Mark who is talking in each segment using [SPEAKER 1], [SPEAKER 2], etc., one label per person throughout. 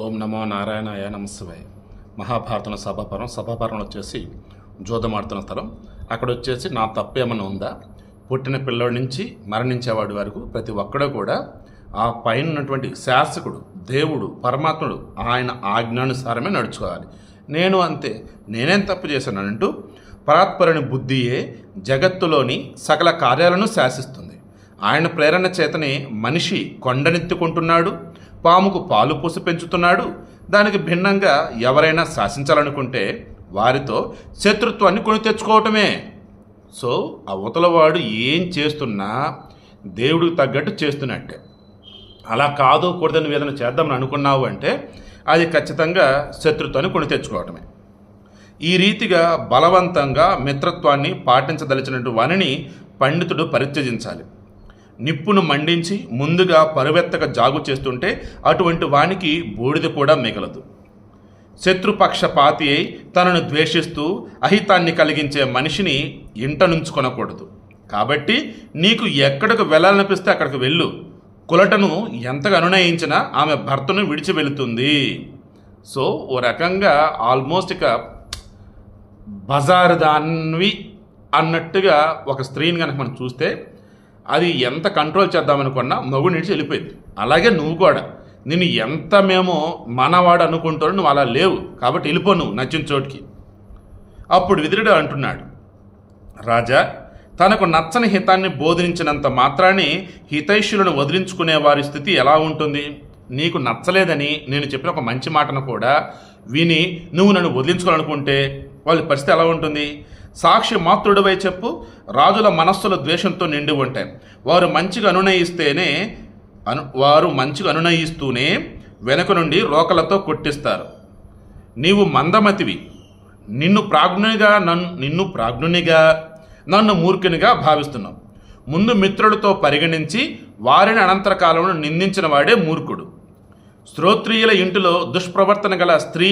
[SPEAKER 1] ఓం నమో నారాయణాయ నమశివాయ. మహాభారతం సభాపరం వచ్చేసి జోదమాడుతున్న స్థలం. అక్కడ వచ్చేసి నా తప్పేమన్నా ఉందా, పుట్టిన పిల్లోడి నుంచి మరణించేవాడి వరకు ప్రతి ఒక్కడూ కూడా ఆ పైన ఉన్నటువంటి శాసకుడు దేవుడు పరమాత్ముడు ఆయన ఆజ్ఞానుసారమే నడుచుకోవాలి. నేను అంతే, నేనేం తప్పు చేశానంటూ పరాత్పరుని బుద్ధియే జగత్తులోని సకల కార్యాలను శాసిస్తుంది. ఆయన ప్రేరణ చేతనే మనిషి కొండనెత్తుకుంటున్నాడు, పాముకు పాలు పూసి పెంచుతున్నాడు. దానికి భిన్నంగా ఎవరైనా శాసించాలనుకుంటే వారితో శత్రుత్వాన్ని కొని తెచ్చుకోవటమే. సో అవతలవాడు ఏం చేస్తున్నా దేవుడికి తగ్గట్టు చేస్తున్నట్టే. అలా కాదు కూడదని ఏదైనా చేద్దామని అనుకున్నావు అంటే అది ఖచ్చితంగా శత్రుత్వాన్ని కొని తెచ్చుకోవటమే. ఈ రీతిగా బలవంతంగా మిత్రత్వాన్ని పాటించదలిచినటువంటి వానిని పండితుడు పరిత్యజించాలి. నిప్పును మండించి ముందుగా పరువెత్తక జాగు చేస్తుంటే అటువంటి వానికి బూడిద కూడా మిగలదు. శత్రుపక్షపాతి అయి తనను ద్వేషిస్తూ అహితాన్ని కలిగించే మనిషిని ఇంట నుంచుకొనకూడదు. కాబట్టి నీకు ఎక్కడికి వెళ్ళాలనిపిస్తే అక్కడికి వెళ్ళు. కులటను ఎంతగా అనునయించినా ఆమె భర్తను విడిచి వెళుతుంది. సో ఓ రకంగా ఆల్మోస్ట్ ఇక బజారు దాన్వి అన్నట్టుగా ఒక స్త్రీని కనుక మనం చూస్తే అది ఎంత కంట్రోల్ చేద్దామనుకున్నా మగుడు నిడిచి వెళ్ళిపోయింది. అలాగే నువ్వు కూడా నిన్ను ఎంత మేము మనవాడు అనుకుంటారో నువ్వు అలా లేవు, కాబట్టి వెళ్ళిపో నువ్వు నచ్చిన చోటుకి. అప్పుడు విదురుడు అంటున్నాడు, రాజా, తనకు నచ్చని హితాన్ని బోధించినంత మాత్రాన్ని హితైషులను వదిలించుకునే వారి స్థితి ఎలా ఉంటుంది? నీకు నచ్చలేదని నేను చెప్పిన ఒక మంచి మాటను కూడా విని నువ్వు నన్ను వదిలించుకోవాలనుకుంటే వాళ్ళ పరిస్థితి ఎలా ఉంటుంది? సాక్షి మాతృడివై చెప్పు. రాజుల మనస్సుల ద్వేషంతో నిండి ఉంటాయి. వారు మంచిగా అనునయిస్తూనే వెనుక నుండి రోకలతో కొట్టిస్తారు. నీవు మందమతివి. నిన్ను ప్రాజ్ఞునిగా నన్ను మూర్ఖునిగా భావిస్తున్నావు. ముందు మిత్రులతో పరిగణించి వారిని అనంతర కాలంలో నిందించిన వాడే మూర్ఖుడు. శ్రోత్రియుల ఇంటిలో దుష్ప్రవర్తన గల స్త్రీ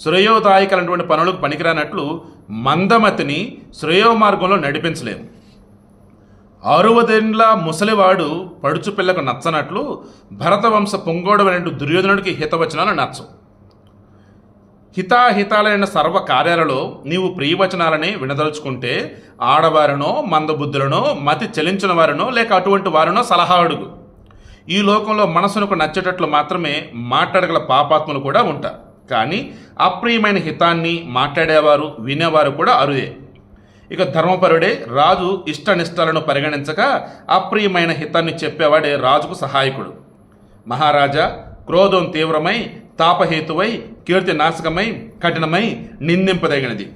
[SPEAKER 1] శ్రేయోదాయకలైనటువంటి పనులకు పనికిరానట్లు మందమతిని శ్రేయో మార్గంలో నడిపించలేము. 60 ఏళ్ల ముసలివాడు పడుచు పిల్లకు నచ్చనట్లు భరతవంశ పొంగోడవైన దుర్యోధనుడికి హితవచనాలు నచ్చవు. హితాహితాలైన సర్వ కార్యాలలో నీవు ప్రియవచనాలని వినదలుచుకుంటే ఆడవారినో మందబుద్ధులనో మతి చెలించిన వారినో లేక అటువంటి వారినో సలహా అడుగు. ఈ లోకంలో మనసునకు నచ్చేటట్లు మాత్రమే మాట్లాడగల పాపాత్ములు కూడా ఉంటారు. కానీ అప్రియమైన హితాన్ని మాట్లాడేవారు వినేవారు కూడా అరుదే. ఇక ధర్మపరుడే రాజు ఇష్టనిష్టాలను పరిగణించక అప్రియమైన హితాన్ని చెప్పేవాడే రాజుకు సహాయకుడు. మహారాజా, క్రోధం తీవ్రమై తాపహేతువై కీర్తి నాశకమై కఠినమై నిందింపదగినది.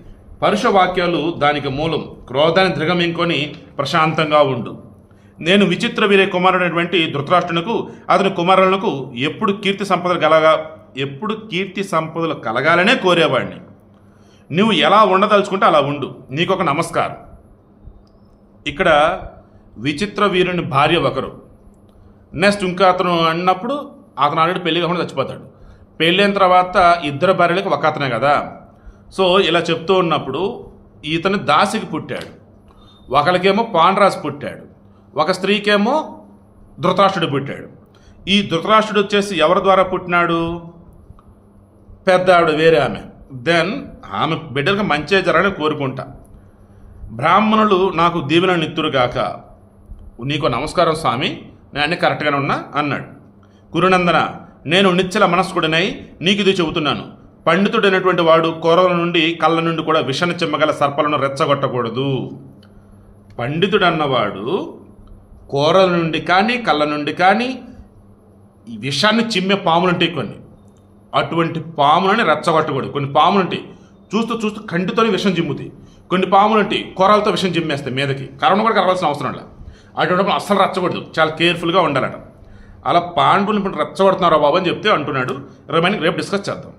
[SPEAKER 1] పరుషవాక్యాలు దానికి మూలం. క్రోధాన్ని దిగమింకొని ప్రశాంతంగా ఉండు. నేను విచిత్ర వీరే కుమారుడైనటువంటి ధృతరాష్ట్రునకు అతని కుమారులకు ఎప్పుడు కీర్తి సంపదలు కలగాలనే కోరేవాడిని. నువ్వు ఎలా ఉండదలుచుకుంటే అలా ఉండు. నీకొక నమస్కారం. ఇక్కడ విచిత్ర వీరుని భార్య ఒకరు, నెక్స్ట్ ఇంకా అతను అన్నప్పుడు అతను ఆల్రెడీ పెళ్లి కాకుండా చచ్చిపోతాడు. పెళ్ళైన తర్వాత ఇద్దరు భార్యలకు ఒక అతనే కదా. సో ఇలా చెప్తూ ఉన్నప్పుడు ఇతను దాసికి పుట్టాడు, ఒకరికేమో పాండ్రాజు పుట్టాడు, ఒక స్త్రీకేమో ధృతరాష్ట్రుడు పుట్టాడు. ఈ ధృతరాష్ట్రుడు వచ్చేసి ఎవరి ద్వారా పుట్టినాడు? పెద్ద ఆవిడ వేరే ఆమె. దెన్ ఆమె బిడ్డలకు మంచిగా జరగాలని కోరుకుంటా. బ్రాహ్మణులు నాకు దీవెనలు నిత్తురుగాక. నీకు నమస్కారం స్వామి, నేను అన్నీ కరెక్ట్గానే ఉన్నా అన్నాడు. కురునందన, నేను నిశ్చల మనస్కుడినై నీకు ఇది చెబుతున్నాను. పండితుడైనటువంటి వాడు కూరల నుండి కళ్ళ నుండి కూడా విషాన్ని చిమ్మగల సర్పలను రెచ్చగొట్టకూడదు. పండితుడు అన్నవాడు కూరల నుండి కానీ కళ్ళ నుండి కానీ ఈ విషాన్ని చిమ్మే పాములుంటాయి కొన్ని, అటువంటి పాములని రెచ్చగొట్టకూడదు. కొన్ని పాములుంటాయి చూస్తూ కంటితోనే విషం చిమ్ముతాయి. కొన్ని పాములుంటాయి కూరలతో విషం చిమ్మేస్తాయి మీదకి, కరోనా కూడా కరవాల్సిన అవసరం లేదు. అటువంటి అస్సలు రెచ్చగొడదు, చాలా కేర్ఫుల్గా ఉండాలట. అలా పాండుని ఇప్పుడు రెచ్చగొడుతున్నారా బాబు అని చెప్తే అంటున్నాడు. రేపు డిస్కస్ చేద్దాం.